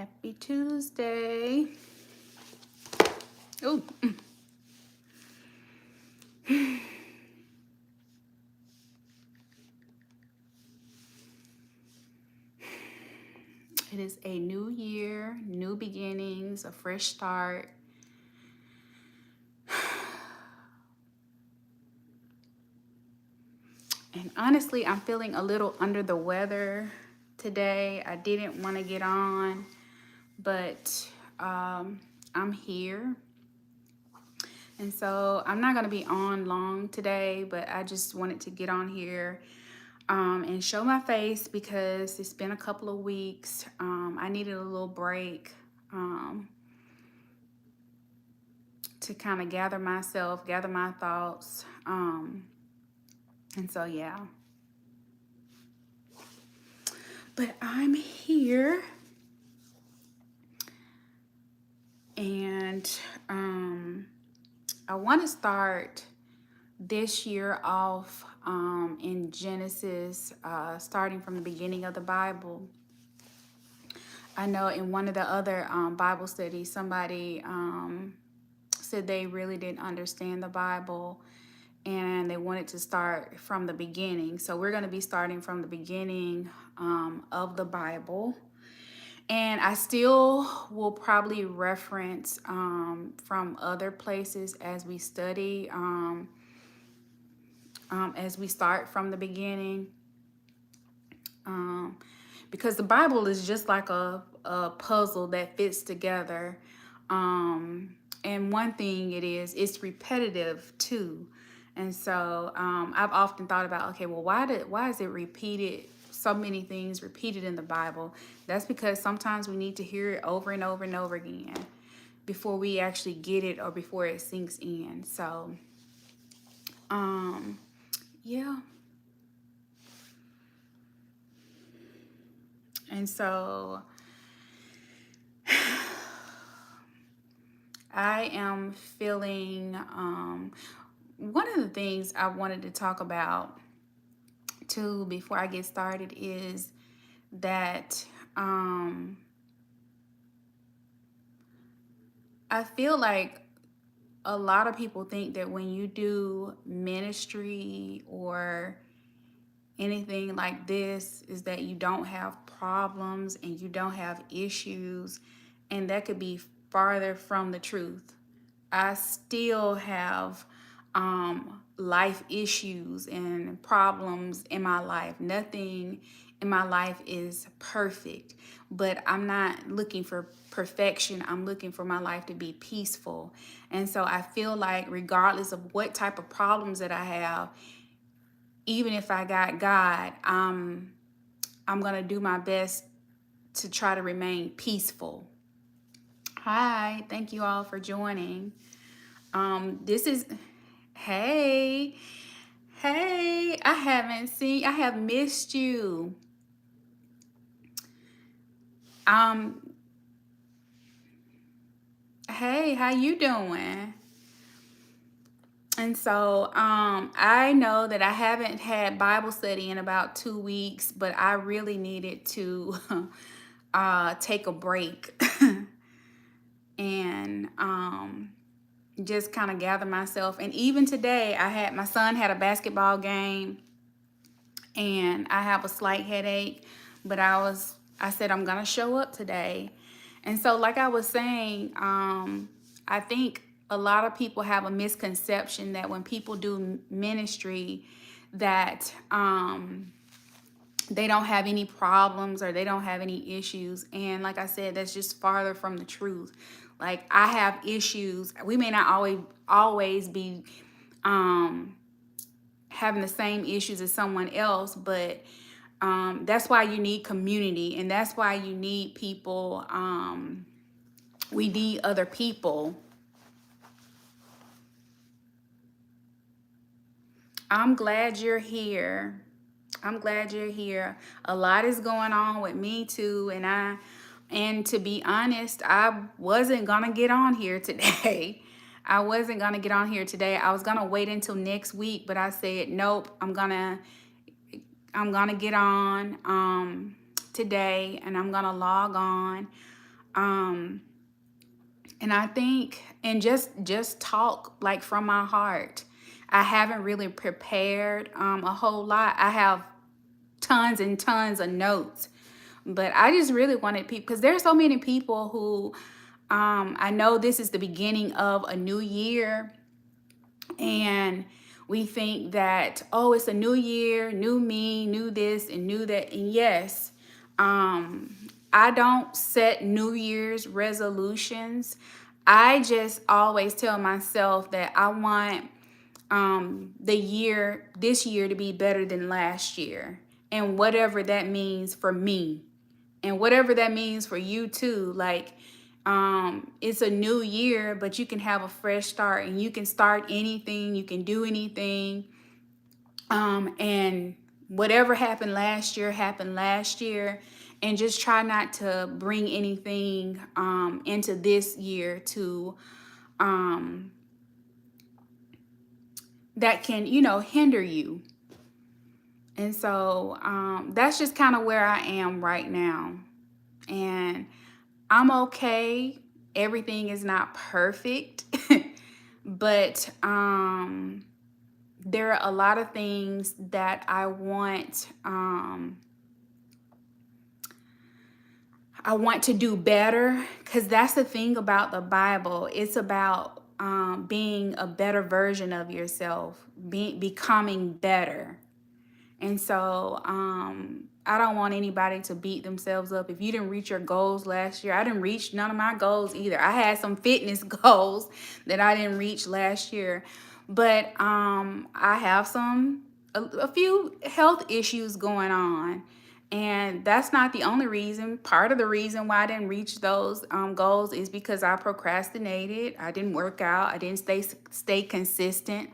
Happy Tuesday. Oh, it is a new year, new beginnings, a fresh start. And honestly, I'm feeling a little under the weather today. I didn't want to get on, but I'm here. And so I'm not going to be on long today, but I just wanted to get on here and show my face because it's been a couple of weeks. I needed a little break to kind of gather myself, gather my thoughts. And so, yeah. But I'm here. And I want to start this year off in Genesis, starting from the beginning of the Bible. I know in one of the other Bible studies, somebody said they really didn't understand the Bible and they wanted to start from the beginning. So we're going to be starting from the beginning of the Bible. And I still will probably reference from other places as we study, as we start from the beginning. Because the Bible is just like a puzzle that fits together. And one thing it's repetitive too. And so I've often thought about, okay, well, why is it repeated? So many things repeated in the Bible. That's because sometimes we need to hear it over and over and over again before we actually get it or before it sinks in. So, yeah. And so I am feeling, one of the things I wanted to talk about too before I get started is that I feel like a lot of people think that when you do ministry or anything like this is that you don't have problems and you don't have issues, and that could be farther from the truth. I still have life issues and problems in my life. Nothing in my life is perfect, but I'm not looking for perfection. I'm looking for my life to be peaceful. And so I feel like regardless of what type of problems that I have, even if I got God, I'm going to do my best to try to remain peaceful. Hi, thank you all for joining. Hey, I have missed you. Hey, how you doing? And so I know that I haven't had Bible study in about 2 weeks, but I really needed to take a break and just kind of gather myself. And even today, my son had a basketball game, and I have a slight headache, but I said I'm gonna show up today. And so, like I was saying, I think a lot of people have a misconception that when people do ministry, that they don't have any problems or they don't have any issues. And like I said, that's just farther from the truth. Like, I have issues. We may not always be having the same issues as someone else, but that's why you need community, and that's why you need people. We need other people. I'm glad you're here. I'm glad you're here. A lot is going on with me too, and to be honest, I wasn't gonna get on here today. I wasn't gonna get on here today. I was gonna wait until next week, but I said nope. I'm gonna get on today, and I'm gonna log on. Um, and I think, and just talk like from my heart. I haven't really prepared a whole lot. I have tons and tons of notes, but I just really wanted people, because there's so many people who I know this is the beginning of a new year, and we think that, oh, it's a new year, new me, new this and new that. And yes, um, I don't set New Year's resolutions. I just always tell myself that I want this year to be better than last year, and whatever that means for me, and whatever that means for you too. Like, it's a new year, but you can have a fresh start, and you can start anything, you can do anything. And whatever happened last year, and just try not to bring anything into this year to um that can, hinder you. And so that's just kind of where I am right now. And I'm okay. Everything is not perfect, but there are a lot of things that I want to do better, because that's the thing about the Bible. It's about being a better version of yourself, becoming better. And so I don't want anybody to beat themselves up. If you didn't reach your goals last year, I didn't reach none of my goals either. I had some fitness goals that I didn't reach last year. But I have a few health issues going on. And that's not the only reason. Part of the reason why I didn't reach those goals is because I procrastinated. I didn't work out. I didn't stay consistent.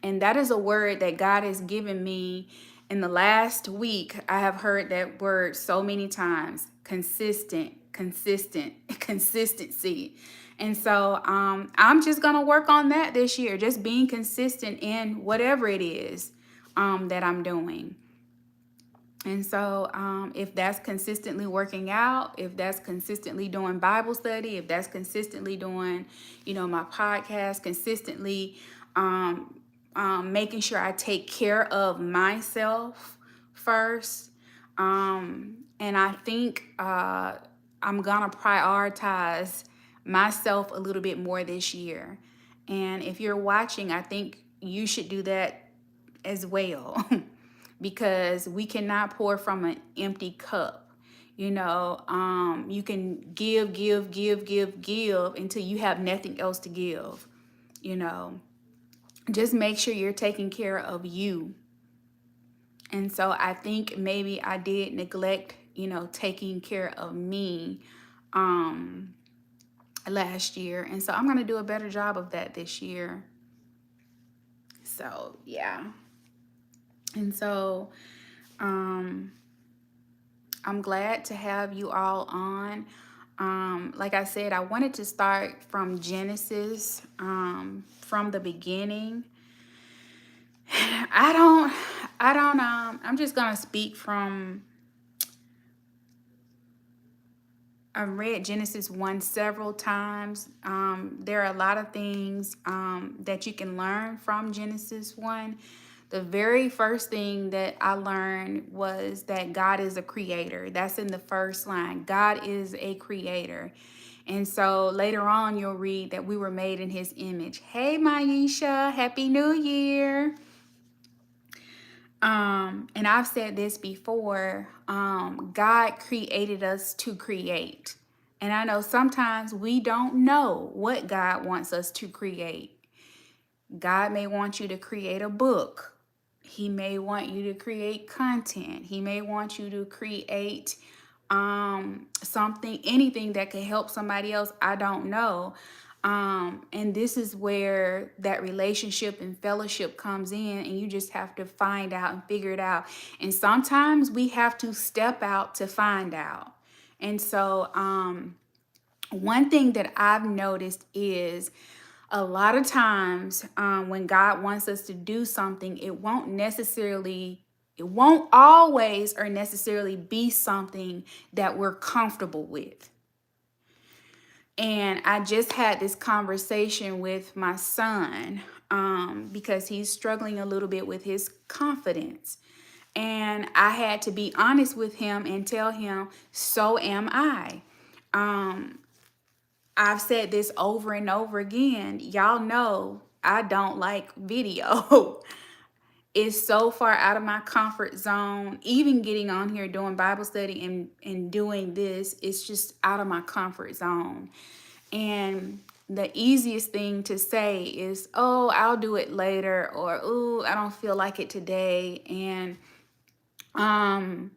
And that is a word that God has given me. In the last week, I have heard that word so many times: consistent, consistent, consistency. And so I'm just going to work on that this year, just being consistent in whatever it is that I'm doing. And so if that's consistently working out, if that's consistently doing Bible study, if that's consistently doing, my podcast, consistently making sure I take care of myself first. And I think I'm going to prioritize myself a little bit more this year. And if you're watching, I think you should do that as well. Because we cannot pour from an empty cup. You can give until you have nothing else to give. Just make sure you're taking care of you. And so I think maybe I did neglect, taking care of me last year. And so I'm going to do a better job of that this year. So, yeah. And so I'm glad to have you all on. Like I said, I wanted to start from Genesis, from the beginning. I'm just going to speak from, I've read Genesis 1 several times. There are a lot of things that you can learn from Genesis 1. The very first thing that I learned was that God is a creator. That's in the first line. God is a creator. And so later on, you'll read that we were made in his image. Hey, Maisha, Happy New Year. And I've said this before, God created us to create. And I know sometimes we don't know what God wants us to create. God may want you to create a book. He may want you to create content. He may want you to create something, anything that could help somebody else. I don't know. And this is where that relationship and fellowship comes in, and you just have to find out and figure it out. And sometimes we have to step out to find out. And so one thing that I've noticed is a lot of times when God wants us to do something, it won't always or necessarily be something that we're comfortable with. And I just had this conversation with my son because he's struggling a little bit with his confidence. And I had to be honest with him and tell him, so am I. Um, I've said this over and over again. Y'all know I don't like video. It's so far out of my comfort zone. Even getting on here doing Bible study and doing this, it's just out of my comfort zone. And the easiest thing to say is, oh, I'll do it later, or oh, I don't feel like it today. And um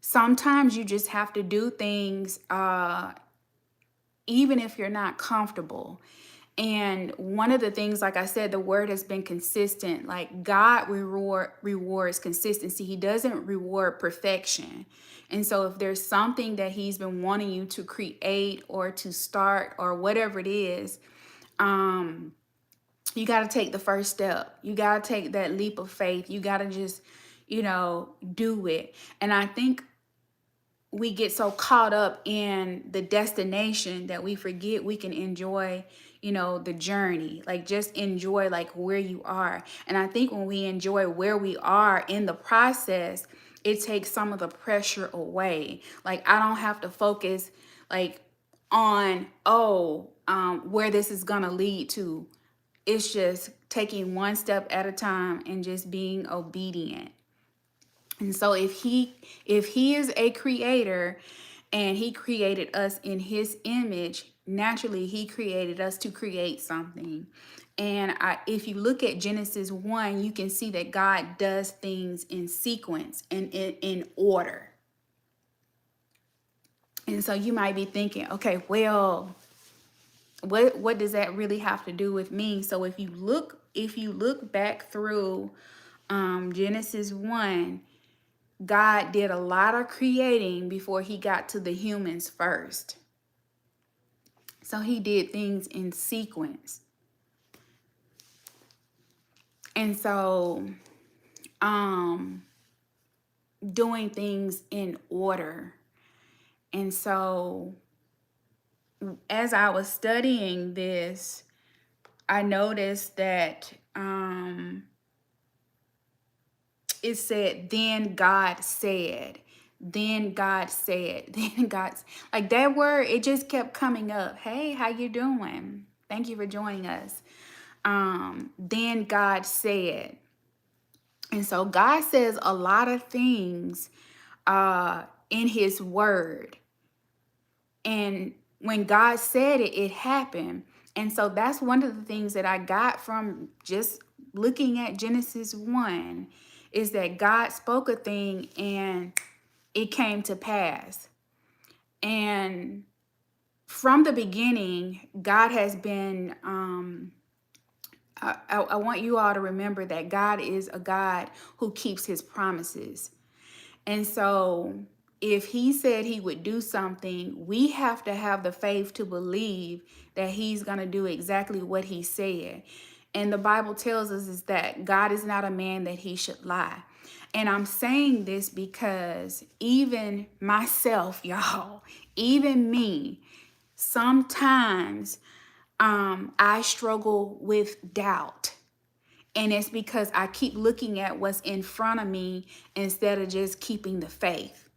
sometimes you just have to do things even if you're not comfortable. And one of the things, like I said, the word has been consistent. Like God rewards consistency. He doesn't reward perfection. And so if there's something that he's been wanting you to create or to start or whatever it is, um, you got to take the first step. You got to take that leap of faith. You got to just, do it. And I think we get so caught up in the destination that we forget we can enjoy, the journey. Like just enjoy like where you are. And I think when we enjoy where we are in the process, it takes some of the pressure away. Like I don't have to focus like on where this is gonna lead to. It's just taking one step at a time and just being obedient. And so if he is a creator and he created us in his image, naturally he created us to create something. And if you look at Genesis 1, you can see that God does things in sequence and in order. And so you might be thinking, okay, well, what does that really have to do with me? So if you look back through Genesis 1, God did a lot of creating before he got to the humans first. So he did things in sequence. And so doing things in order. And so as I was studying this, I noticed that it said, then God said, then God said, then God, like that word, it just kept coming up. Hey, how you doing? Thank you for joining us. Then God said. And so God says a lot of things in his word. And when God said it, it happened. And so that's one of the things that I got from just looking at Genesis 1 is that God spoke a thing and it came to pass. And from the beginning, God has been, I want you all to remember that God is a God who keeps his promises. And so if he said he would do something, we have to have the faith to believe that he's going to do exactly what he said. And the Bible tells us is that God is not a man that he should lie. And I'm saying this because even myself, y'all, even me, sometimes I struggle with doubt. And it's because I keep looking at what's in front of me instead of just keeping the faith.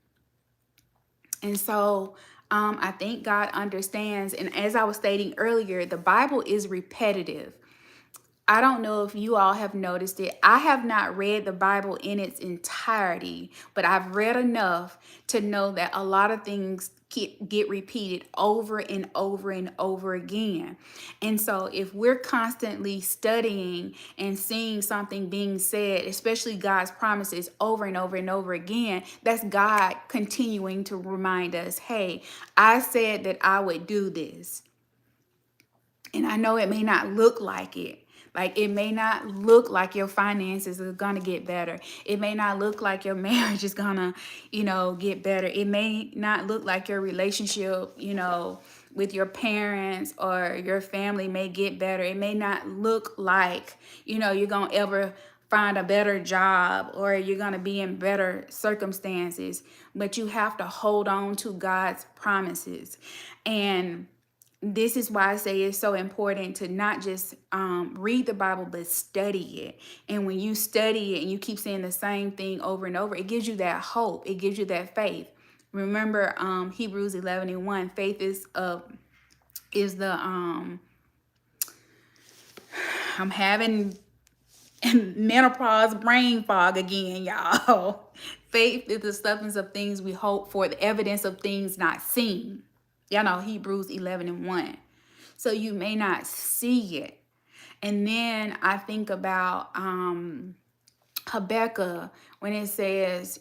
And so I think God understands. And as I was stating earlier, the Bible is repetitive. I don't know if you all have noticed it. I have not read the Bible in its entirety, but I've read enough to know that a lot of things get repeated over and over and over again. And so if we're constantly studying and seeing something being said, especially God's promises over and over and over again, that's God continuing to remind us, hey, I said that I would do this. And I know it may not look like it. Like it may not look like your finances are going to get better. It may not look like your marriage is going to, get better. It may not look like your relationship, with your parents or your family may get better. It may not look like, you're going to ever find a better job or you're going to be in better circumstances. But you have to hold on to God's promises. And this is why I say it's so important to not just read the Bible, but study it. And when you study it and you keep saying the same thing over and over, it gives you that hope. It gives you that faith. Remember, Hebrews 11:1. Faith is the I'm having menopause brain fog again, y'all. Faith is the substance of things we hope for, the evidence of things not seen. Y'all know Hebrews 11:1. So you may not see it. And then I think about Habakkuk when it says,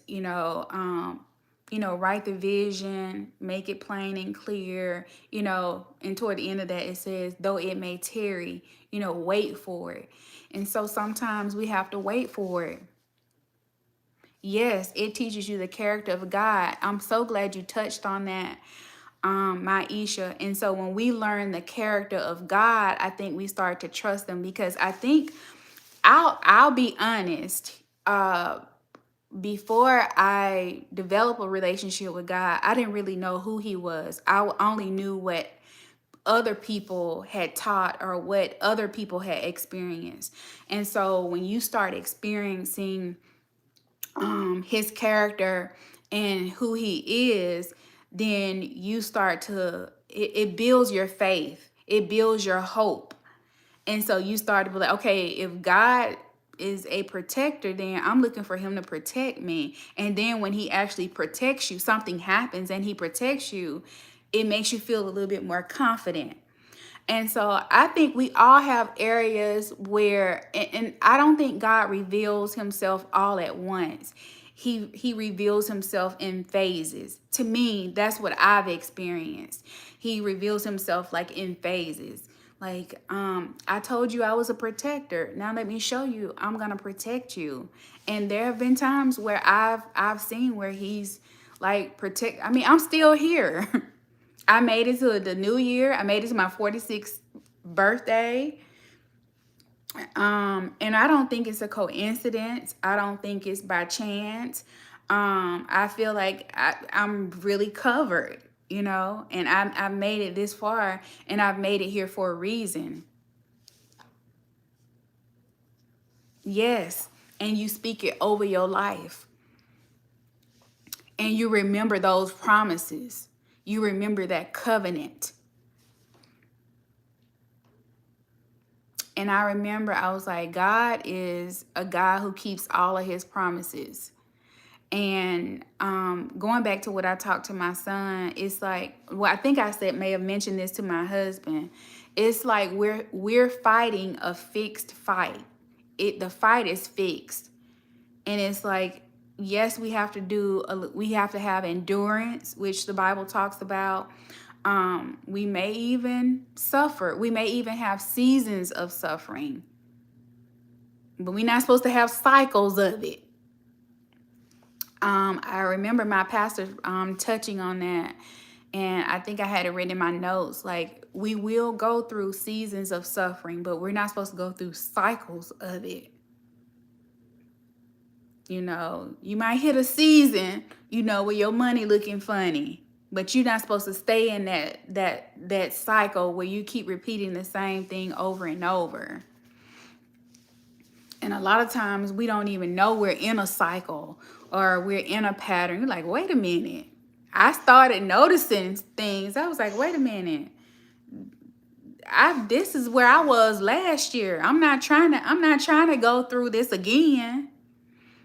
write the vision, make it plain and clear, and toward the end of that, it says, though it may tarry, wait for it. And so sometimes we have to wait for it. Yes, it teaches you the character of God. I'm so glad you touched on that, Maisha. And so when we learn the character of God, I think we start to trust him, because I think I'll be honest. Before I developed a relationship with God, I didn't really know who he was. I only knew what other people had taught or what other people had experienced. And so when you start experiencing his character and who he is, then you start to, it builds your faith. It builds your hope. And so you start to be like, okay, if God is a protector, then I'm looking for him to protect me. And then when he actually protects you, something happens and he protects you, it makes you feel a little bit more confident. And so I think we all have areas where, and I don't think God reveals himself all at once. He reveals himself in phases. To me, that's what I've experienced. He reveals himself like in phases. Like, I told you I was a protector. Now let me show you I'm gonna protect you. And there have been times where I've seen where he's like protect. I mean, I'm still here. I made it to the new year. I made it to my 46th birthday. And I don't think it's a coincidence. I don't think it's by chance. I feel like I'm really covered, and I've made it this far, and I've made it here for a reason. Yes. And you speak it over your life. And you remember those promises. You remember that covenant. And I remember I was like, God is a God who keeps all of his promises. And going back to what I talked to my son, it's like, well, I think may have mentioned this to my husband. It's like we're fighting a fixed fight. The fight is fixed. And it's like, yes, we have to have endurance, which the Bible talks about. We may even suffer. We may even have seasons of suffering. But we're not supposed to have cycles of it. I remember my pastor touching on that. And I think I had it written in my notes. Like, we will go through seasons of suffering, but we're not supposed to go through cycles of it. You might hit a season, where your money looking funny. But you're not supposed to stay in that cycle where you keep repeating the same thing over and over. And a lot of times we don't even know we're in a cycle or we're in a pattern. You're like, wait a minute. I started noticing things. I was like, wait a minute. This is where I was last year. I'm not trying to go through this again.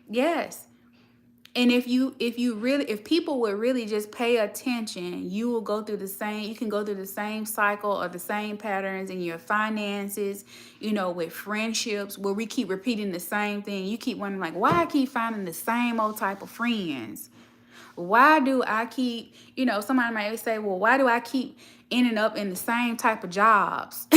Yes. And if people would really just pay attention, you can go through the same cycle or the same patterns in your finances, with friendships where we keep repeating the same thing. You keep wondering, like, why I keep finding the same old type of friends? Why do I keep, somebody might say, well, why do I keep ending up in the same type of jobs?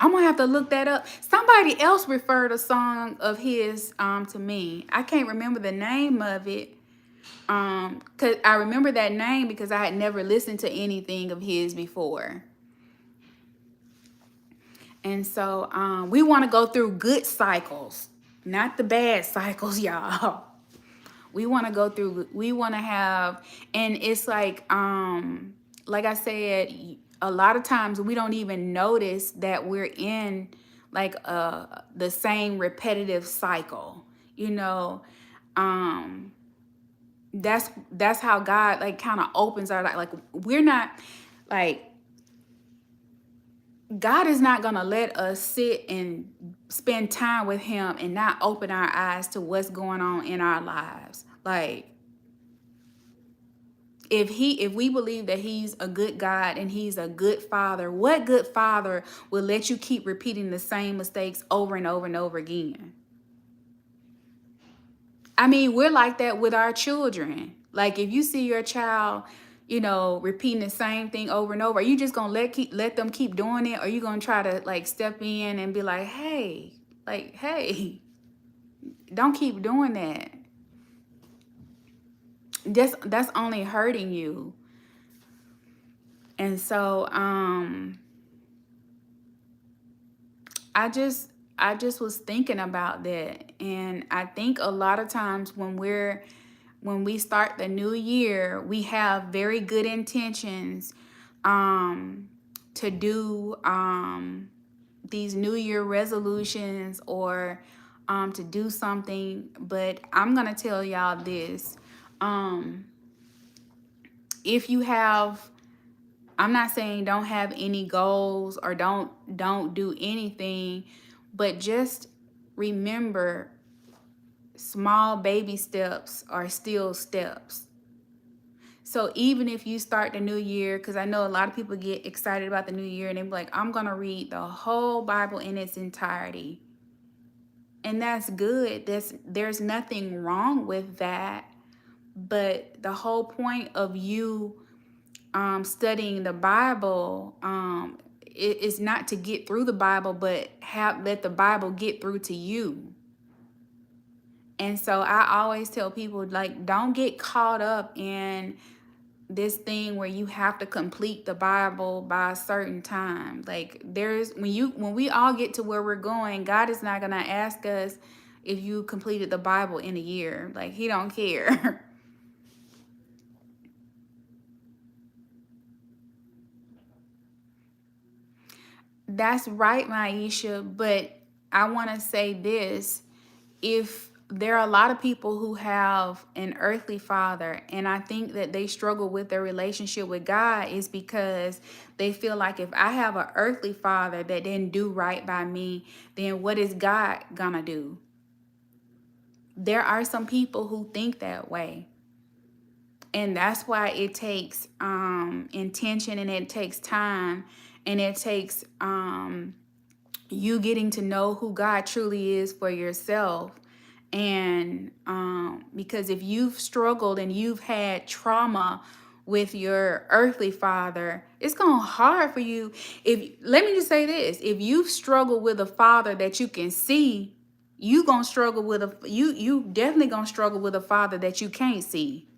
I'm going to have to look that up. Somebody else referred a song of his to me. I can't remember the name of it. Cause I remember that name because I had never listened to anything of his before. And so we want to go through good cycles, not the bad cycles, y'all. We want to go through, we want to have, and it's like I said, a lot of times we don't even notice that we're in like the same repetitive cycle, you know. um that's how God like kind of opens our like we're not like God is not going to let us sit and spend time with him and not open our eyes to what's going on in our lives. Like if we believe that he's a good God and he's a good father, what good father will let you keep repeating the same mistakes over and over and over again? I mean, we're like that with our children. Like if you see your child, you know, repeating the same thing over and over, are you just gonna let them keep doing it, or are you gonna try to like step in and be like, hey, don't keep doing that. That's only hurting you. And so I just was thinking about that, and I think a lot of times when we start the new year, we have very good intentions um to do these new year resolutions, or to do something. But I'm gonna tell y'all this. um if you have, I'm not saying don't have any goals or don't do anything, but just remember, small baby steps are still steps. So even if you start the new year, because I know a lot of people get excited about the new year and they're like, I'm going to read the whole Bible in its entirety. And that's good. There's nothing wrong with that. But the whole point of you studying the Bible is not to get through the Bible, but let the Bible get through to you. And so I always tell people, like, don't get caught up in this thing where you have to complete the Bible by a certain time. Like when we all get to where we're going, God is not gonna ask us if you completed the Bible in a year. Like he don't care. That's right, Maisha. But I want to say this. If there are a lot of people who have an earthly father, and I think that they struggle with their relationship with God, is because they feel like if I have an earthly father that didn't do right by me, then what is God gonna do? There are some people who think that way. And that's why it takes intention, and it takes time, and it takes you getting to know who God truly is for yourself. And because if you've struggled and you've had trauma with your earthly father, it's going to hard for you. If let me just say this, if you've struggled with a father that you can see, you gonna struggle with you definitely gonna struggle with a father that you can't see.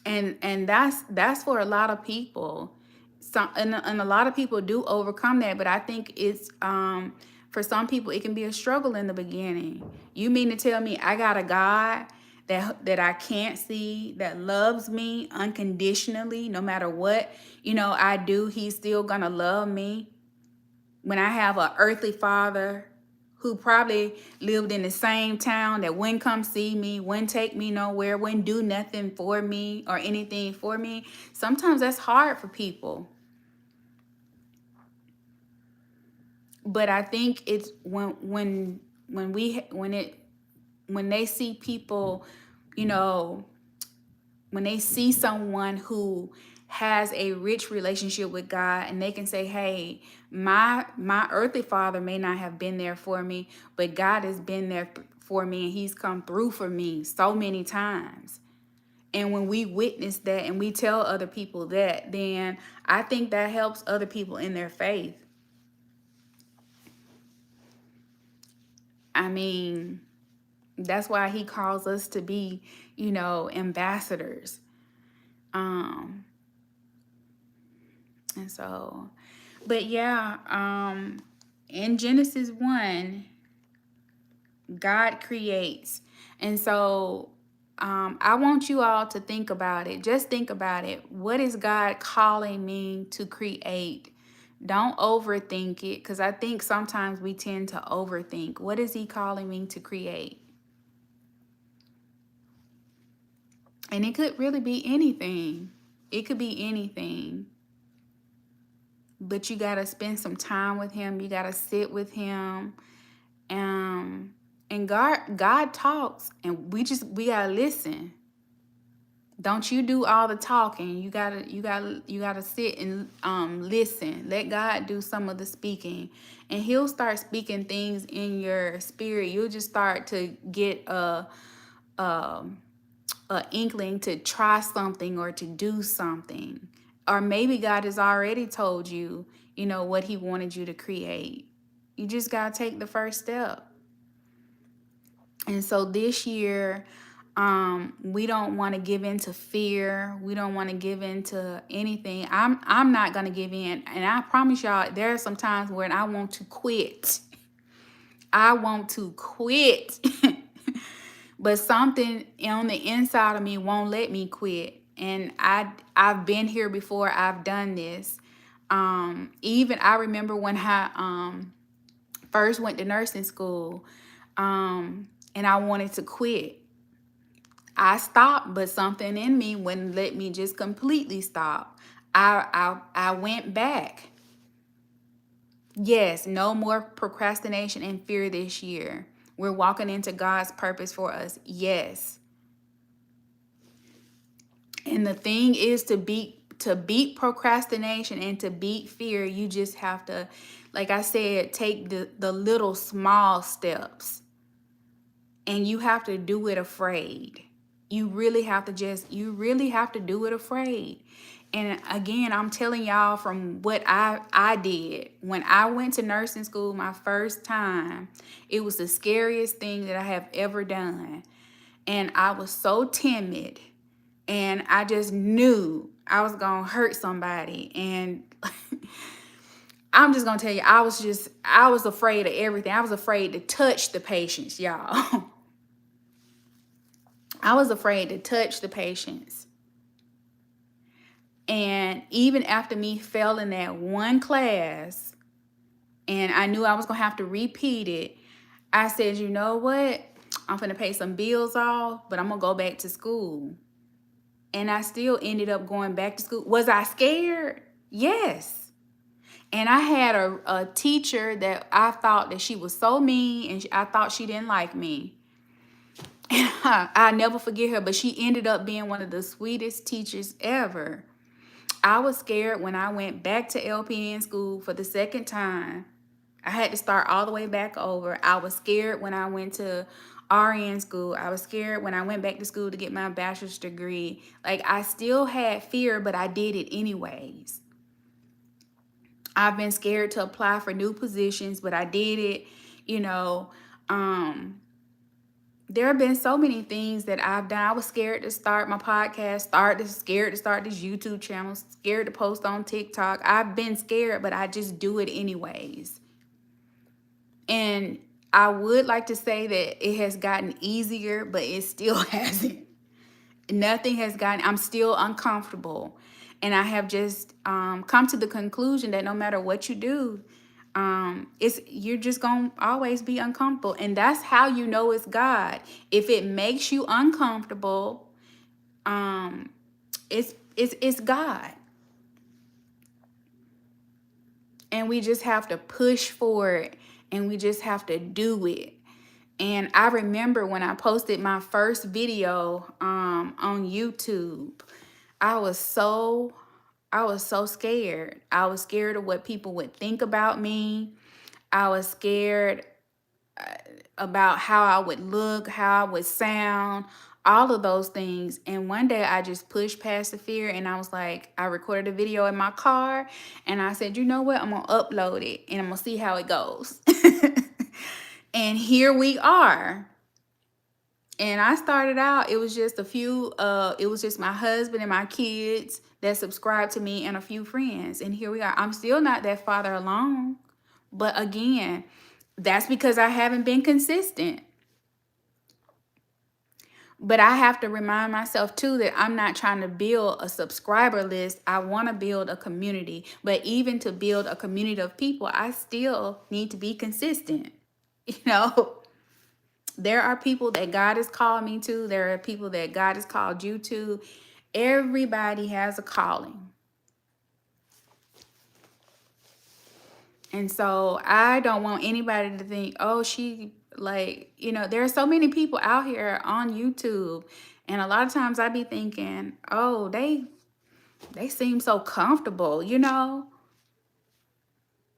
And that's for a lot of people. Some and a lot of people do overcome that, but I think it's for some people it can be a struggle in the beginning. You mean to tell me I got a God that I can't see, that loves me unconditionally, no matter what I do, he's still gonna love me? When I have an earthly father who probably lived in the same town, that wouldn't come see me, wouldn't take me nowhere, wouldn't do nothing for me or anything for me. Sometimes that's hard for people. But I think it's when they see people, you know, when they see someone who has a rich relationship with God, and they can say, hey, my earthly father may not have been there for me, but God has been there for me, and he's come through for me so many times. And when we witness that and we tell other people that, then I think that helps other people in their faith. I mean, that's why he calls us to be, ambassadors. Um, and so, but yeah, in Genesis 1, God creates. And so I want you all to think about it. Just think about it. What is God calling me to create? Don't overthink it, because I think sometimes we tend to overthink. What is He calling me to create? And it could really be anything. It could be anything. But you got to spend some time with Him. You got to sit with Him. Um, and God talks, and we gotta listen. Don't you do all the talking. You gotta sit and listen. Let God do some of the speaking, and He'll start speaking things in your spirit. You'll just start to get a inkling to try something or to do something. Or maybe God has already told you, what He wanted you to create. You just gotta take the first step. And so this year, we don't want to give in to fear. We don't want to give in to anything. I'm not gonna give in. And I promise y'all, there are some times when I want to quit. I want to quit. But something on the inside of me won't let me quit. And I've been here before. I've done this. Even I remember when I first went to nursing school, and I wanted to quit. I stopped, but something in me wouldn't let me just completely stop. I went back. Yes, no more procrastination and fear this year. We're walking into God's purpose for us. Yes. And the thing is, to beat procrastination and to beat fear, you just have to, like I said, take the little small steps. And you have to do it afraid. You really have to do it afraid. And again, I'm telling y'all from what I did. When I went to nursing school my first time, it was the scariest thing that I have ever done. And I was so timid. And I just knew I was going to hurt somebody. And I'm just going to tell you, I was afraid of everything. I was afraid to touch the patients, y'all. I was afraid to touch the patients. And even after me failing that one class, and I knew I was going to have to repeat it, I said, you know what? I'm going to pay some bills off, but I'm going to go back to school. And I still ended up going back to school. Was I scared? Yes. And I had a teacher that I thought that she was so mean, and I thought she didn't like me. I'll never forget her, but she ended up being one of the sweetest teachers ever. I was scared when I went back to LPN school for the second time. I had to start all the way back over. I was scared when I went to RN school. I was scared when I went back to school to get my bachelor's degree. Like, I still had fear, but I did it anyways. I've been scared to apply for new positions, but I did it, there have been so many things that I've done. I was scared to start my podcast, scared to start this YouTube channel, scared to post on TikTok. I've been scared, but I just do it anyways. And I would like to say that it has gotten easier, but it still hasn't. Nothing has gotten, I'm still uncomfortable. And I have just come to the conclusion that no matter what you do, you're just gonna always be uncomfortable. And that's how you know it's God. If it makes you uncomfortable, it's God. And we just have to push for it, and we just have to do it. And I remember when I posted my first video on YouTube, I was so scared. I was scared of what people would think about me. I was scared about how I would look, how I would sound, all of those things. And one day I just pushed past the fear, and I was like, I recorded a video in my car, and I said, you know what? I'm going to upload it, and I'm going to see how it goes. And here we are. And I started out, it was just it was just my husband and my kids that subscribed to me and a few friends. And here we are. I'm still not that farther along. But again, that's because I haven't been consistent. But I have to remind myself too that I'm not trying to build a subscriber list. I want to build a community. But even to build a community of people, I still need to be consistent. You know, there are people that God has called me to, there are people that God has called you to. Everybody has a calling. And so I don't want anybody to think, oh, she like, there are so many people out here on YouTube. And a lot of times I be thinking, oh, they seem so comfortable.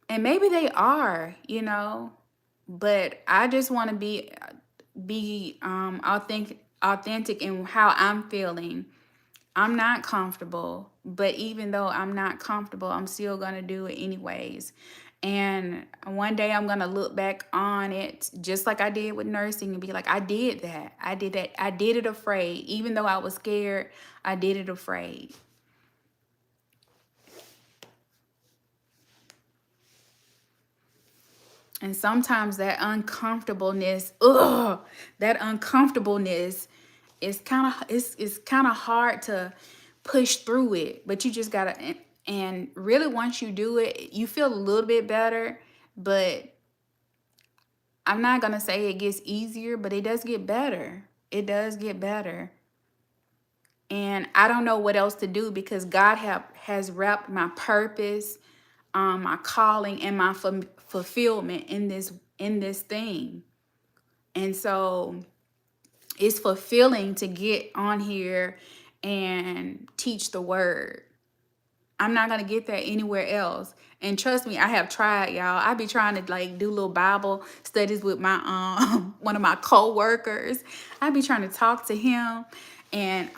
And maybe they are. But I just want to be authentic in how I'm feeling. I'm not comfortable, but even though I'm not comfortable, I'm still going to do it anyways. And one day I'm going to look back on it just like I did with nursing and be like, I did that. I did that. I did it afraid. Even though I was scared, I did it afraid. And sometimes that uncomfortableness, it's kind of hard to push through it, but you just gotta, and really once you do it, you feel a little bit better. But I'm not gonna say it gets easier, but it does get better. It does get better. And I don't know what else to do because God has wrapped my purpose, my calling, and my fulfillment in this thing. And so it's fulfilling to get on here and teach the word. I'm not gonna get that anywhere else. And trust me, I have tried, y'all. I be trying to like do little Bible studies with my one of my co-workers. I be trying to talk to him, and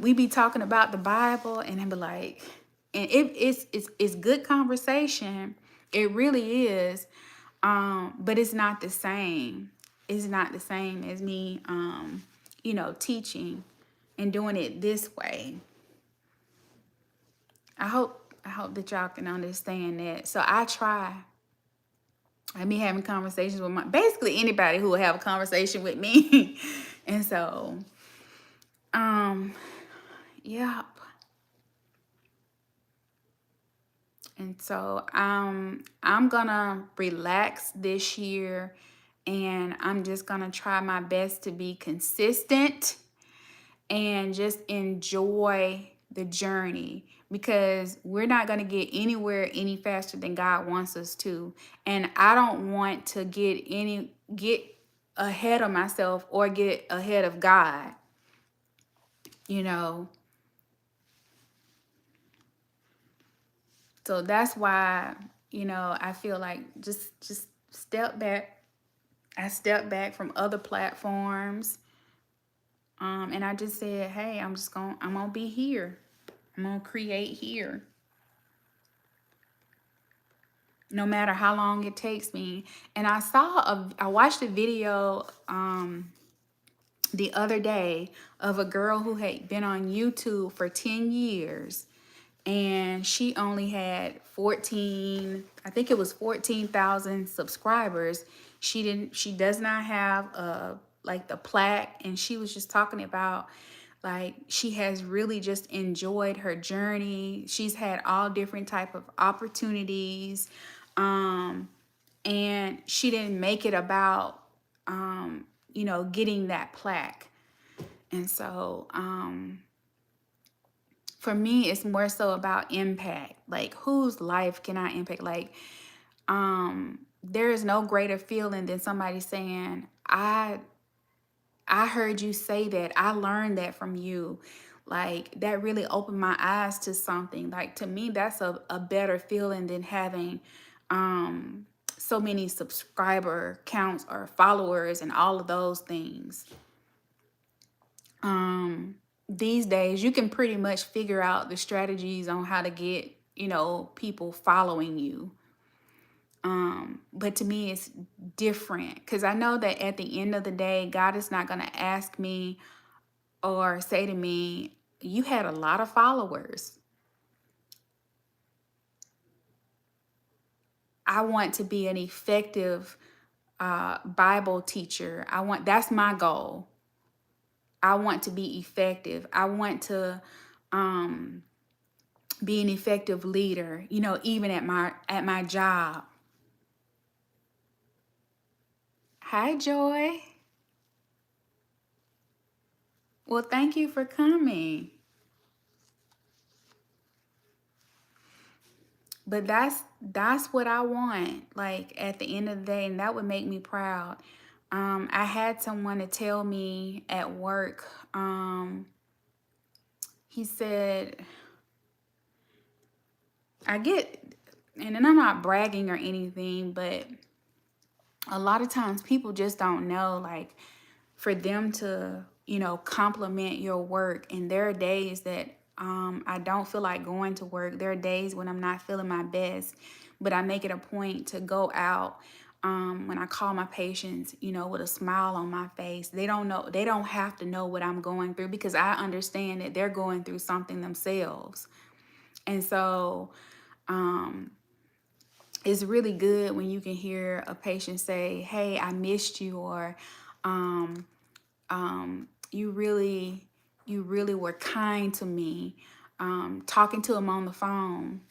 we be talking about the Bible, and I be like, and it's good conversation. It really is. But it's not the same. It's not the same as me teaching and doing it this way. I hope that y'all can understand that. So I try. I be having conversations with basically anybody who will have a conversation with me. And so, yeah. And so I'm gonna relax this year, and I'm just gonna try my best to be consistent and just enjoy the journey, because we're not going to get anywhere any faster than God wants us to. And I don't want to get ahead of myself or get ahead of God, you know. So that's why, I feel like just step back. I stepped back from other platforms. And I just said, hey, I'm gonna be here. I'm gonna create here, no matter how long it takes me. And I watched a video the other day of a girl who had been on YouTube for 10 years, and she only had I think it was 14,000 subscribers. She does not have like the plaque, and she was just talking about like she has really just enjoyed her journey. She's had all different type of opportunities, and she didn't make it about getting that plaque. And so for me, it's more so about impact. Like, whose life can I impact? Like, there is no greater feeling than somebody saying, I heard you say that. I learned that from you. Like, that really opened my eyes to something. Like, to me, that's a better feeling than having so many subscriber counts or followers and all of those things. These days, you can pretty much figure out the strategies on how to get, people following you. But to me, it's different, because I know that at the end of the day, God is not going to ask me or say to me, you had a lot of followers. I want to be an effective Bible teacher. That's my goal. I want to be effective. I want to be an effective leader, you know, even at my job. Hi, Joy. Well, thank you for coming. But that's what I want, like at the end of the day, and that would make me proud. I had someone to tell me at work, he said, I get, and then I'm not bragging or anything, but a lot of times people just don't know, like, for them to, you know, compliment your work. And there are days that I don't feel like going to work. There are days when I'm not feeling my best, but I make it a point to go out. When I call my patients, you know, with a smile on my face. They don't know, they don't have to know what I'm going through, because I understand that they're going through something themselves. And so it's really good when you can hear a patient say, hey, I missed you, or you really were kind to me. Talking to them on the phone.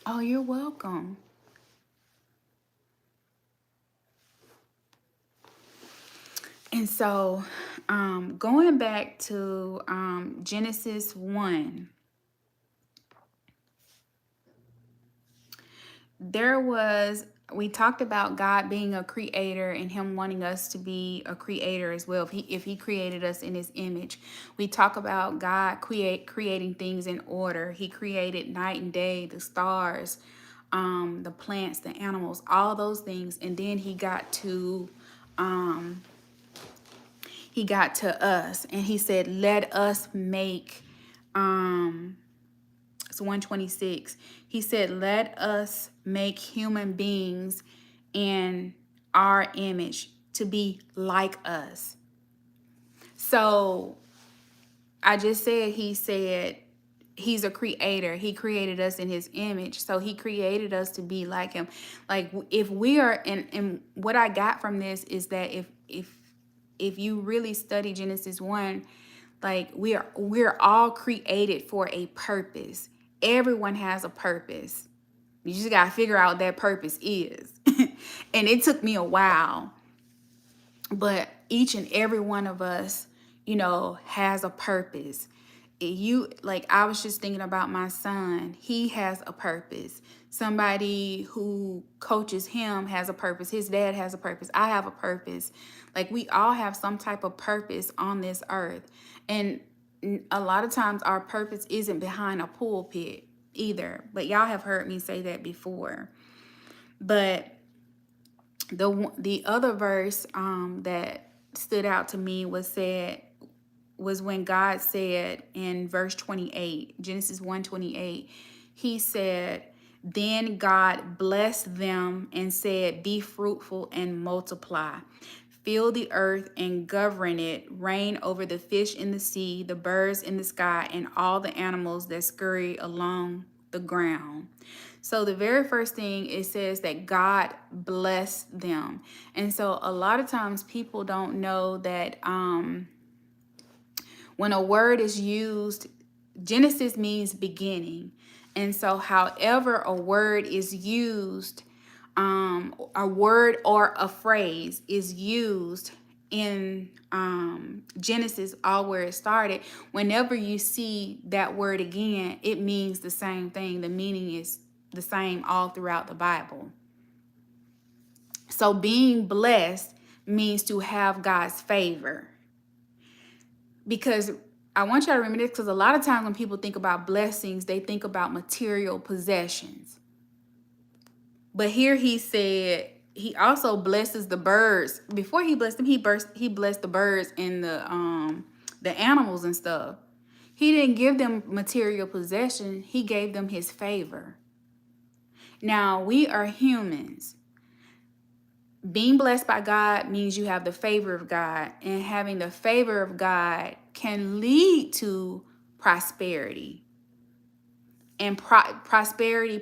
Oh, you're welcome. And so going back to Genesis 1, we talked about God being a creator and him wanting us to be a creator as well. If he created us in his image. We talk about God creating things in order. He created night and day, the stars, the plants, the animals, all those things. And then he got to us, and he said, let us make, it's 126. He said, let us make human beings in our image, to be like us. So I just said, he said he's a creator. He created us in his image. So he created us to be like him. Like if we are, and what I got from this is that if you really study Genesis 1, like we're all created for a purpose. Everyone has a purpose. You just got to figure out what that purpose is. And it took me a while, but each and every one of us, you know, has a purpose. Like, I was just thinking about my son. He has a purpose. Somebody who coaches him has a purpose. His dad has a purpose. I have a purpose. Like, we all have some type of purpose on this earth. And a lot of times our purpose isn't behind a pulpit either. But y'all have heard me say that before. But the other verse that stood out to me was when God said in verse 28, Genesis 1:28, he said, then God blessed them and said, be fruitful and multiply. Fill the earth and govern it. Reign over the fish in the sea, the birds in the sky, and all the animals that scurry along the ground. So the very first thing, it says that God blessed them. And so a lot of times people don't know that when a word is used, Genesis means beginning. And so however a word is used, a word or a phrase is used in Genesis, all where it started, whenever you see that word again, it means the same thing. The meaning is the same all throughout the Bible. So being blessed means to have God's favor. Because I want you to remember this, because a lot of times when people think about blessings, they think about material possessions. But here he said he also blesses the birds. Before he blessed them, he blessed the birds and the animals and stuff. He didn't give them material possession. He gave them his favor. Now, we are humans. Being blessed by God means you have the favor of God, and having the favor of God can lead to prosperity. And prospering.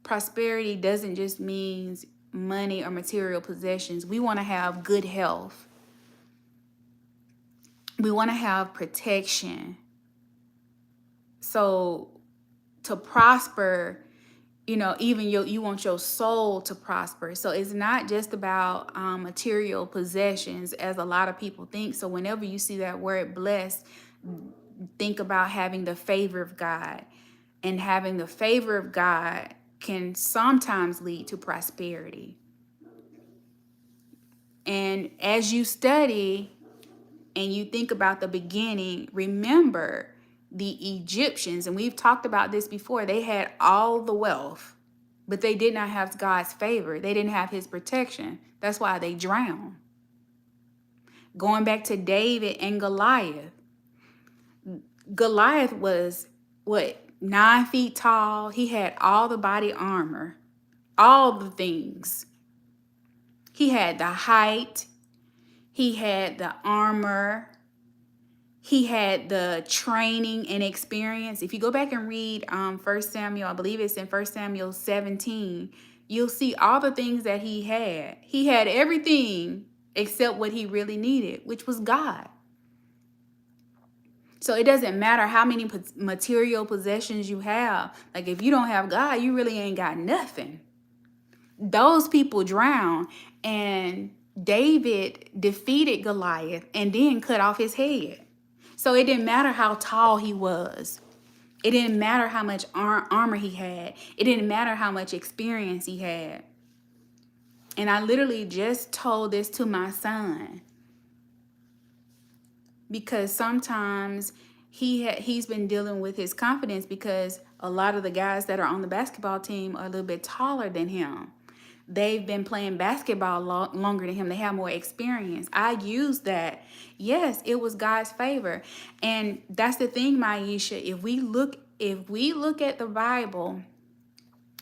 Prosperity doesn't just mean money or material possessions. We want to have good health. We want to have protection. So to prosper, even you want your soul to prosper. So it's not just about material possessions, as a lot of people think. So whenever you see that word blessed, think about having the favor of God. And having the favor of God can sometimes lead to prosperity. And as you study and you think about the beginning, remember the Egyptians, and we've talked about this before, they had all the wealth, but they did not have God's favor. They didn't have his protection. That's why they drowned. Going back to David and Goliath. Goliath was, 9 feet tall. He had all the body armor, all the things. He had the height. He had the armor. He had the training and experience. If you go back and read 1 Samuel, I believe it's in 1 Samuel 17, you'll see all the things that he had. He had everything except what he really needed, which was God. So it doesn't matter how many material possessions you have. Like, if you don't have God, you really ain't got nothing. Those people drown, and David defeated Goliath and then cut off his head. So it didn't matter how tall he was. It didn't matter how much armor he had. It didn't matter how much experience he had. And I literally just told this to my son, because sometimes he's been dealing with his confidence, because a lot of the guys that are on the basketball team are a little bit taller than him. They've been playing basketball longer than him. They have more experience. I use that. Yes, it was God's favor. And that's the thing, Maisha. If we look at the Bible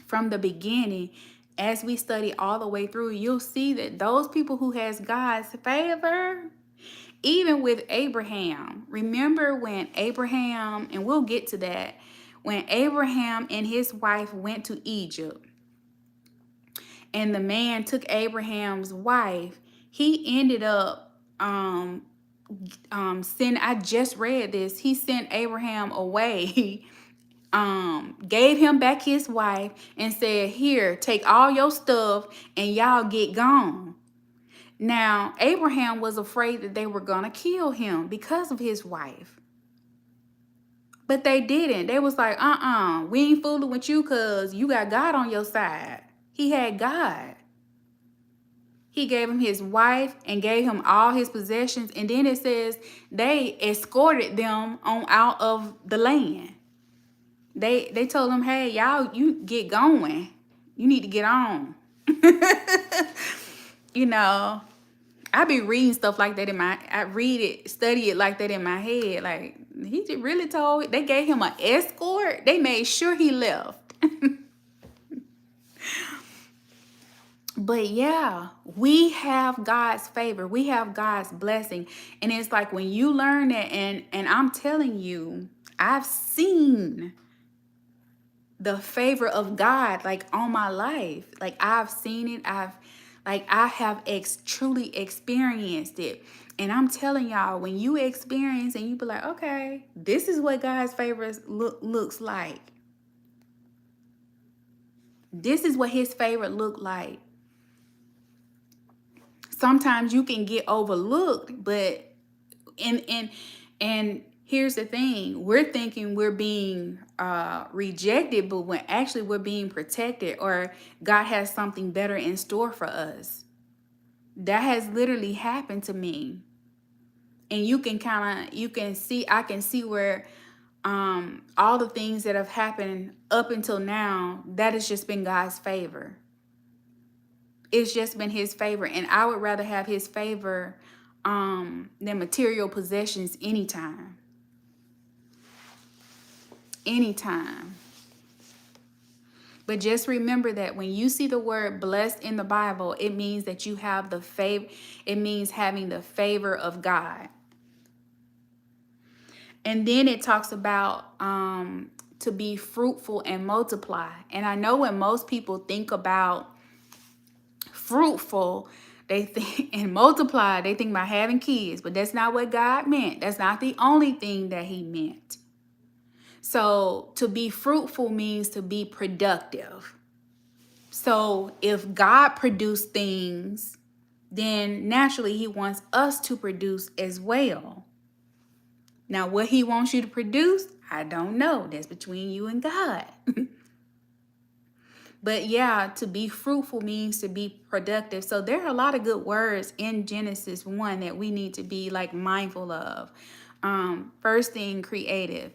from the beginning, as we study all the way through, you'll see that those people who has God's favor, even with Abraham, remember when Abraham, and we'll get to that, when Abraham and his wife went to Egypt, and the man took Abraham's wife, he ended up I just read this. He sent Abraham away, gave him back his wife, and said, "Here, take all your stuff and y'all get gone." Now, Abraham was afraid that they were gonna kill him because of his wife. But they didn't. They was like, we ain't fooling with you, because you got God on your side. He had God. He gave him his wife and gave him all his possessions. And then it says they escorted them on out of the land. They told them, "Hey, y'all, you get going. You need to get on." I be reading stuff like that I read it, study it like that in my head. Like, he just really they gave him an escort. They made sure he left. But yeah, we have God's favor. We have God's blessing. And it's like, when you learn it, and I'm telling you, I've seen the favor of God, like, on my life. Like, I've seen it. I have truly experienced it. And I'm telling y'all, when you experience and you be like, okay, this is what God's favor looks like. This is what his favor look like. Sometimes you can get overlooked, but and here's the thing: we're thinking we're being rejected, but when actually we're being protected, or God has something better in store for us. That has literally happened to me, and you can see, I can see where all the things that have happened up until now, that has just been God's favor. It's just been his favor. And I would rather have his favor than material possessions anytime. Anytime. But just remember that when you see the word blessed in the Bible, it means that you have the favor. It means having the favor of God. And then it talks about to be fruitful and multiply. And I know when most people think about fruitful, They think and multiply, they think about having kids, but that's not what God meant. That's not the only thing that he meant. So to be fruitful means to be productive. So if God produced things, then naturally he wants us to produce as well. Now, what he wants you to produce, I don't know. That's between you and God. But yeah, to be fruitful means to be productive. So there are a lot of good words in Genesis 1 that we need to be like mindful of. First thing, creative,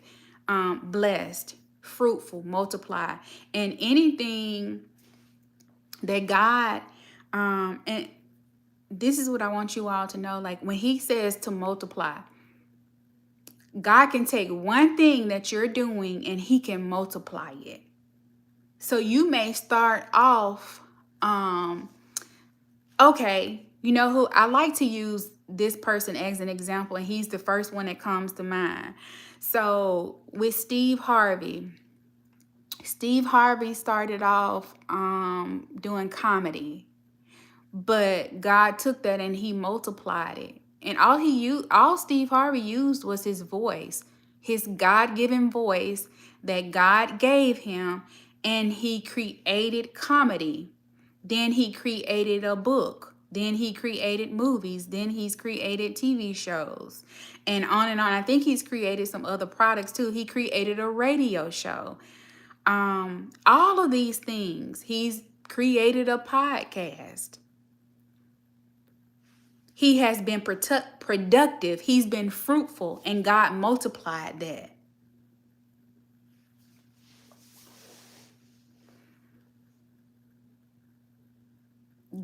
blessed, fruitful, multiply, and anything that God, and this is what I want you all to know. Like when he says to multiply, God can take one thing that you're doing and he can multiply it. So you may start off, okay, you know who I like to use this person as an example, and he's the first one that comes to mind. So with Steve Harvey started off doing comedy, but God took that and he multiplied it. And all Steve Harvey used was his voice, his God-given voice that God gave him, and he created comedy. Then he created a book. Then he created movies. Then he's created TV shows. And on and on. I think he's created some other products too. He created a radio show. All of these things. He's created a podcast. He has been productive. He's been fruitful, and God multiplied that.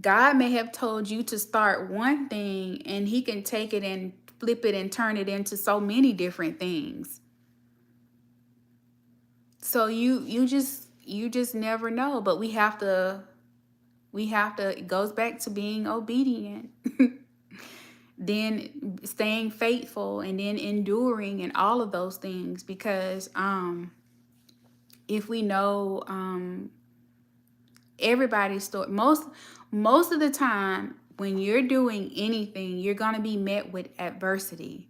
God may have told you to start one thing, and he can take it and flip it and turn it into so many different things. So you just never know, but we have to it goes back to being obedient. Then staying faithful, and then enduring, and all of those things, because if we know everybody's story, most of the time when you're doing anything, you're going to be met with adversity.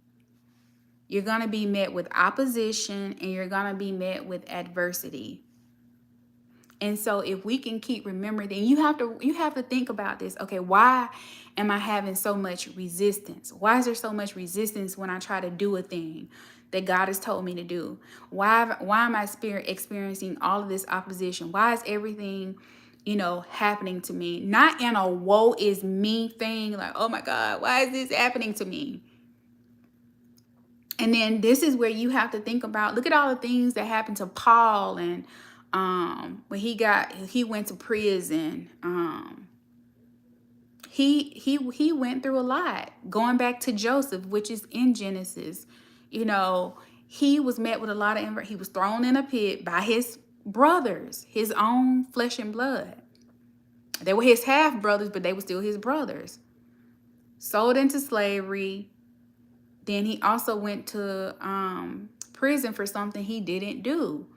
You're going to be met with opposition, and you're going to be met with adversity. And so if we can keep remembering that, you have to think about this. Okay, why am I having so much resistance? Why is there so much resistance when I try to do a thing that God has told me to do? Why am I experiencing all of this opposition? Why is everything, happening to me? Not in a woe is me thing, like, oh my God, why is this happening to me? And then this is where you have to think about, look at all the things that happened to Paul, and when he went to prison, he went through a lot. Going back to Joseph, which is in Genesis, he was met with a lot of he was thrown in a pit by his brothers, his own flesh and blood. They were his half brothers, but they were still his brothers. Sold into slavery. Then he also went to prison for something he didn't do.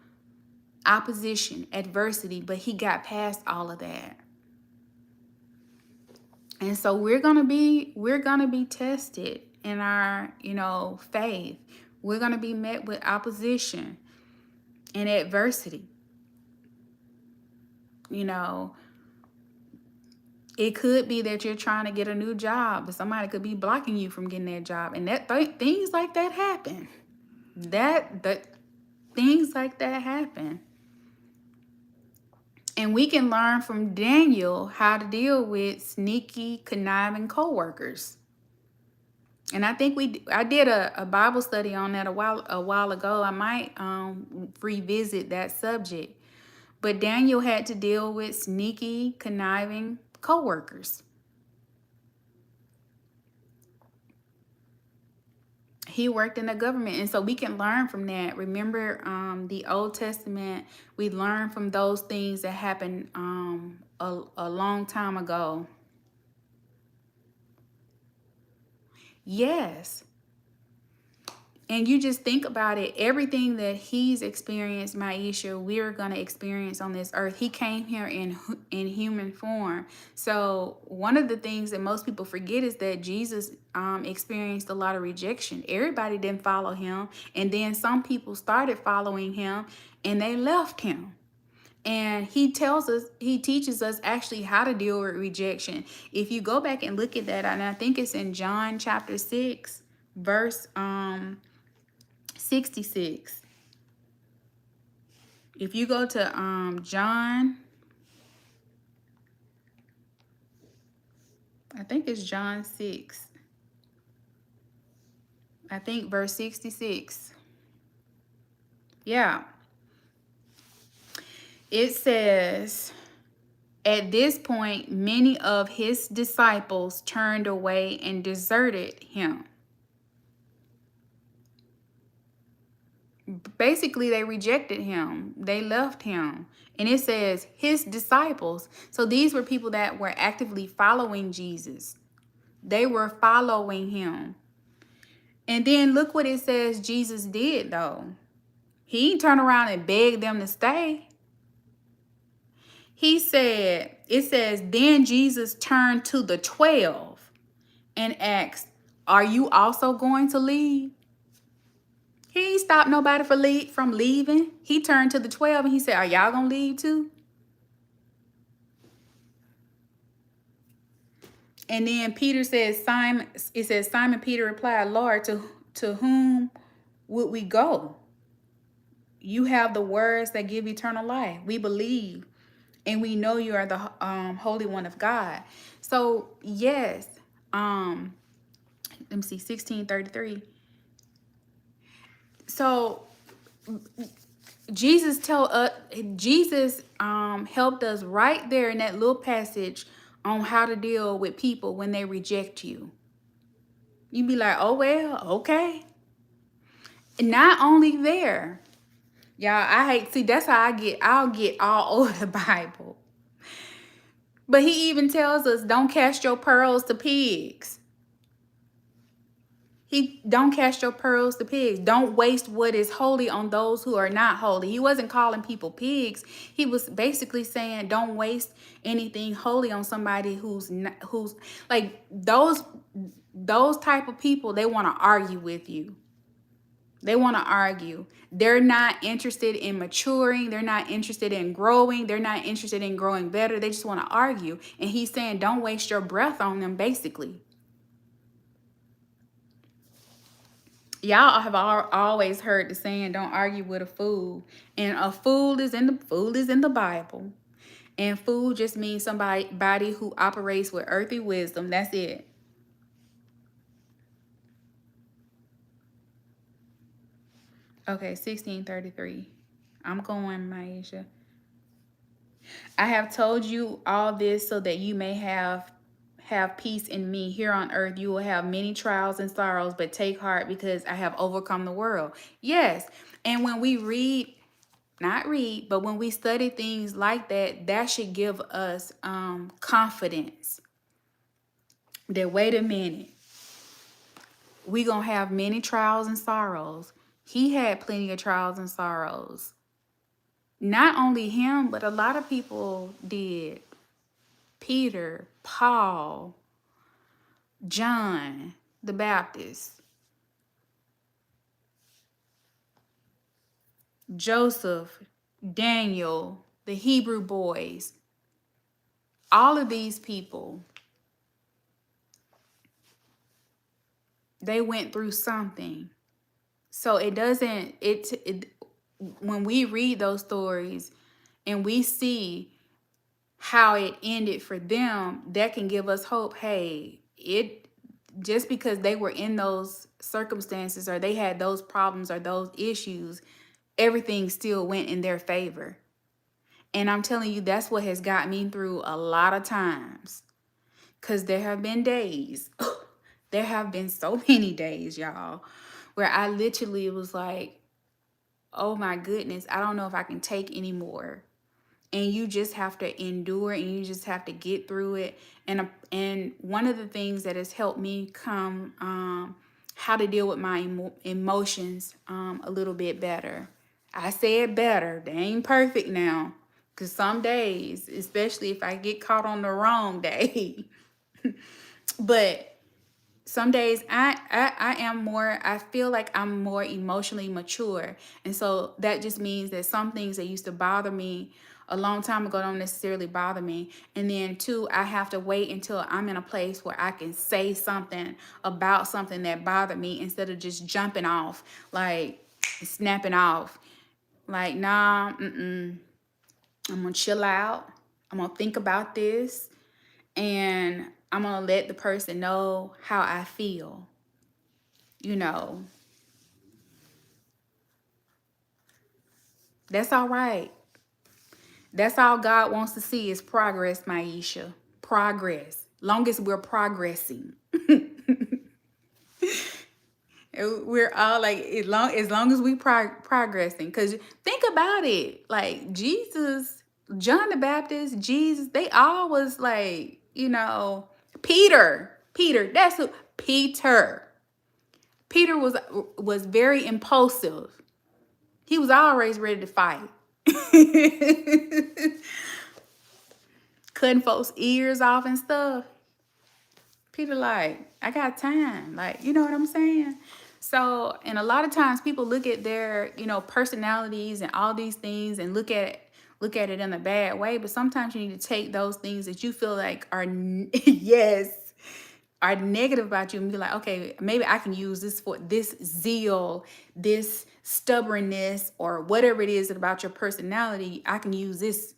Opposition, adversity, but he got past all of that. And so we're gonna be tested in our, faith. We're gonna be met with opposition and adversity. It could be that you're trying to get a new job, but somebody could be blocking you from getting that job, and things like that happen. Things like that happen. And we can learn from Daniel how to deal with sneaky, conniving coworkers. And I think I did a Bible study on that a while ago. I might revisit that subject. But Daniel had to deal with sneaky, conniving coworkers. He worked in the government, and so we can learn from that. Remember, the Old Testament, we learn from those things that happened a long time ago. Yes. And you just think about it, everything that he's experienced, Maisha, we're going to experience on this earth. He came here in human form. So one of the things that most people forget is that Jesus experienced a lot of rejection. Everybody didn't follow him. And then some people started following him and they left him. And he tells us, he teaches us actually how to deal with rejection. If you go back and look at that, and I think it's in John chapter 6, verse 66. If you go to John, I think it's John 6. I think verse 66. Yeah. It says, at this point, many of his disciples turned away and deserted him. Basically, they rejected him. They left him. And it says his disciples. So these were people that were actively following Jesus. They were following him. And then look what it says Jesus did, though. He didn't turn around and beg them to stay. He said, it says, then Jesus turned to the 12 and asked, are you also going to leave? He ain't stopped nobody from leaving. He turned to the 12 and he said, are y'all going to leave too? And then Peter says, Simon Peter replied, Lord, to whom would we go? You have the words that give eternal life. We believe and we know you are the Holy One of God. So yes, let me see, 16:33. So Jesus helped us right there in that little passage on how to deal with people when they reject you. You be like, oh well, okay. And not only there, y'all, that's how I'll get all over the Bible. But he even tells us, don't cast your pearls to pigs. Don't cast your pearls to pigs. Don't waste what is holy on those who are not holy. He wasn't calling people pigs. He was basically saying, don't waste anything holy on somebody who's like those type of people. They want to argue with you. They want to argue. They're not interested in maturing. They're not interested in growing. They're not interested in growing better. They just want to argue. And he's saying, don't waste your breath on them, basically. Y'all have always heard the saying, don't argue with a fool. And a fool is in the Bible. And fool just means somebody who operates with earthly wisdom. That's it. Okay, 16:33. I'm going, Maisha. I have told you all this so that you may have peace in me. Here on earth you will have many trials and sorrows, but take heart because I have overcome the world. Yes. And when we but when we study things like that, that should give us confidence that, wait a minute, we gonna have many trials and sorrows. He had plenty of trials and sorrows. Not only him, but a lot of people did. Peter, Paul, John the Baptist, Joseph, Daniel, the Hebrew boys. All of these people, they went through something. So when we read those stories and we see how it ended for them, that can give us hope. Hey, just because they were in those circumstances or they had those problems or those issues, everything still went in their favor. And I'm telling you, that's what has got me through a lot of times. Because there have been days, there have been so many days, y'all, where I literally was like, oh my goodness, I don't know if I can take anymore. And you just have to endure and you just have to get through it. And one of the things that has helped me how to deal with my emotions a little bit better. I said better. They ain't perfect now. Because some days, especially if I get caught on the wrong day, but some days I am more, I feel like I'm more emotionally mature. And so that just means that some things that used to bother me a long time ago don't necessarily bother me. And then two, I have to wait until I'm in a place where I can say something about something that bothered me instead of just jumping off, like snapping off. Like, nah, I'm gonna chill out. I'm gonna think about this, and I'm gonna let the person know how I feel. You know, that's all right. That's all God wants to see is progress, Maisha. Progress. Long as we're progressing. We're all like, as long as we progressing. Because think about it. Like Jesus, John the Baptist, Jesus, they all was like, Peter, that's who, Peter. Peter was very impulsive. He was always ready to fight. Cutting folks' ears off and stuff. Peter like, I got time. Like, you know what I'm saying? So, and a lot of times people look at their, personalities and all these things and look at it in a bad way, but sometimes you need to take those things that you feel like are yes, are negative about you and be like, okay, maybe I can use this for this zeal, this stubbornness, or whatever it is about your personality. I can use this,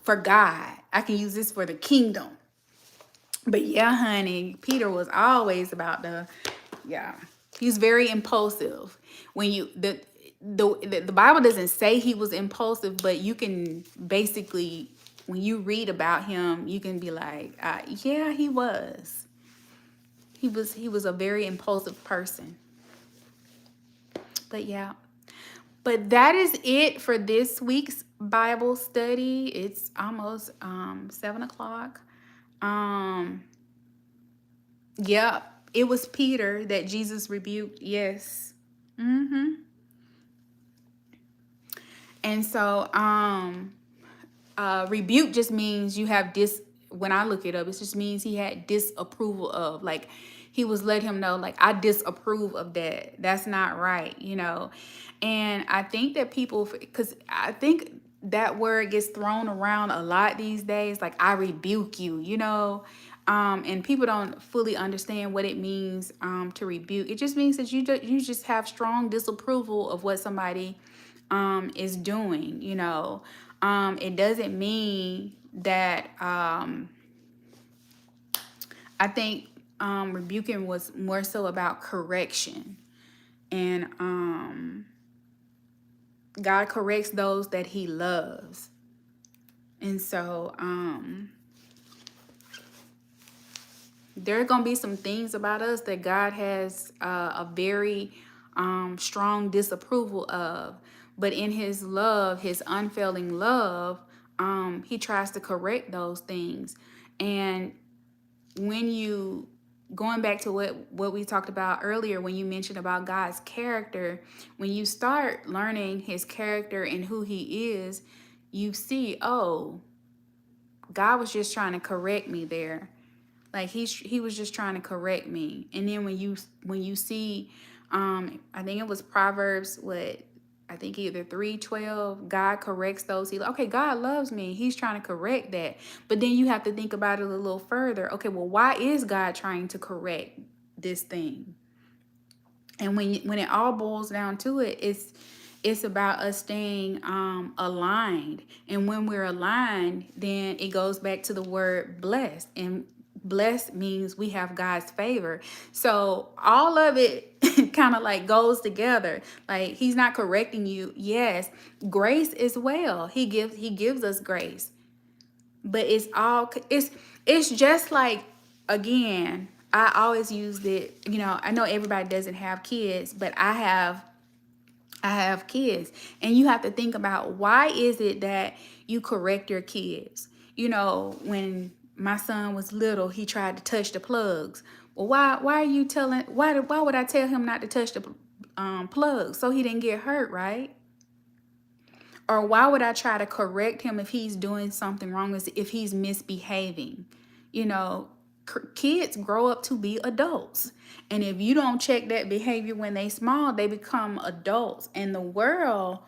for God. I can use this for the kingdom. But yeah, honey, Peter was always about yeah. He's very impulsive. When you the Bible doesn't say he was impulsive, but you can basically, when you read about him, you can be like, yeah, he was. He was a very impulsive person. But yeah. But that is it for this week's Bible study. It's almost 7 o'clock. Yeah, it was Peter that Jesus rebuked. Yes. And so rebuke just means you have when I look it up, it just means he had disapproval of, like, he was letting him know, like, I disapprove of that. That's not right, And I think that people, because I think that word gets thrown around a lot these days, like, I rebuke you, and people don't fully understand what it means to rebuke. It just means that you just have strong disapproval of what somebody is doing. It doesn't mean that I think rebuking was more so about correction, and God corrects those that he loves. And so there are going to be some things about us that God has a very strong disapproval of. But in his love, his unfailing love, he tries to correct those things. And when you, going back to what we talked about earlier, when you mentioned about God's character, when you start learning his character and who he is, you see, oh, God was just trying to correct me there. Like he was just trying to correct me. And then when you see, I think it was Proverbs, I think either 3:12, God corrects those. Okay, God loves me. He's trying to correct that. But then you have to think about it a little further. Okay, well, why is God trying to correct this thing? And when it all boils down to it, it's about us staying aligned. And when we're aligned, then it goes back to the word blessed. And blessed means we have God's favor. So all of it kind of like goes together. Like, he's not correcting you. Yes, grace as well. He gives us grace. But it's just like, again, I always used it, I know everybody doesn't have kids, but I have kids, and you have to think about, why is it that you correct your kids? When my son was little, he tried to touch the plugs. Well, why are you telling, why would I tell him not to touch the plug so he didn't get hurt, right? Or why would I try to correct him if he's doing something wrong, if he's misbehaving? You know, kids grow up to be adults. And if you don't check that behavior when they small, they become adults. And the world,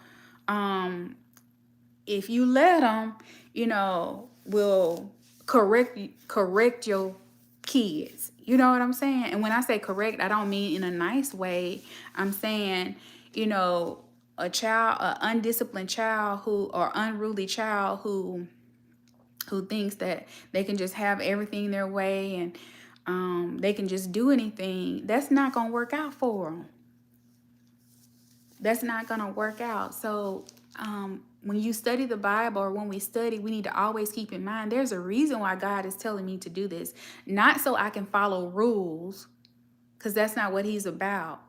if you let them, will correct your kids. You know what I'm saying? And when I say correct, I don't mean in a nice way. I'm saying, you know, an undisciplined child or unruly child who thinks that they can just have everything their way and they can just do anything. That's not gonna work out for them. That's not gonna work out. So when you study the Bible, or when we study, we need to always keep in mind there's a reason why God is telling me to do this. Not so I can follow rules, because that's not what he's about.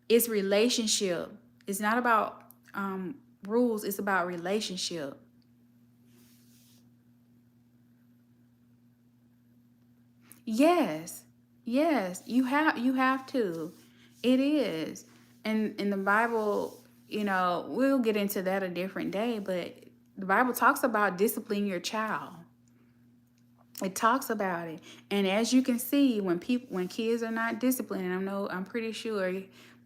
It's relationship. It's not about rules, it's about relationship. Yes. Yes, you have to. It is. And in the Bible, we'll get into that a different day, but the Bible talks about disciplining your child. It talks about it. And as you can see, when kids are not disciplined, and I'm pretty sure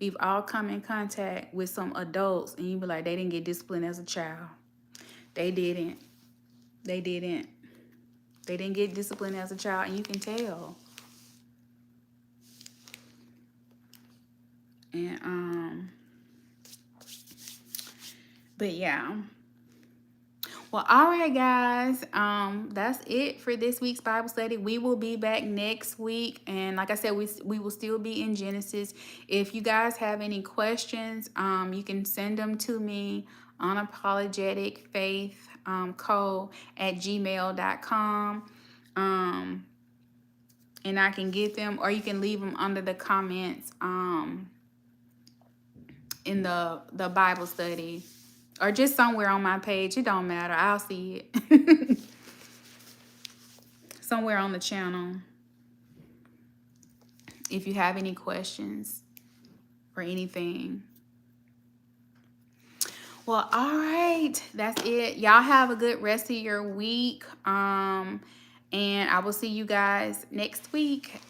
we've all come in contact with some adults and you be like, they didn't get disciplined as a child. They didn't. They didn't. They didn't get disciplined as a child, and you can tell. And but yeah. Well, all right, guys. That's it for this week's Bible study. We will be back next week, and like I said, we will still be in Genesis. If you guys have any questions, you can send them to me, unapologeticfaithco@gmail.com. And I can get them, or you can leave them under the comments in the Bible study, or just somewhere on my page. It don't matter. I'll see it. Somewhere on the channel. If you have any questions or anything. Well, all right. That's it. Y'all have a good rest of your week. And I will see you guys next week.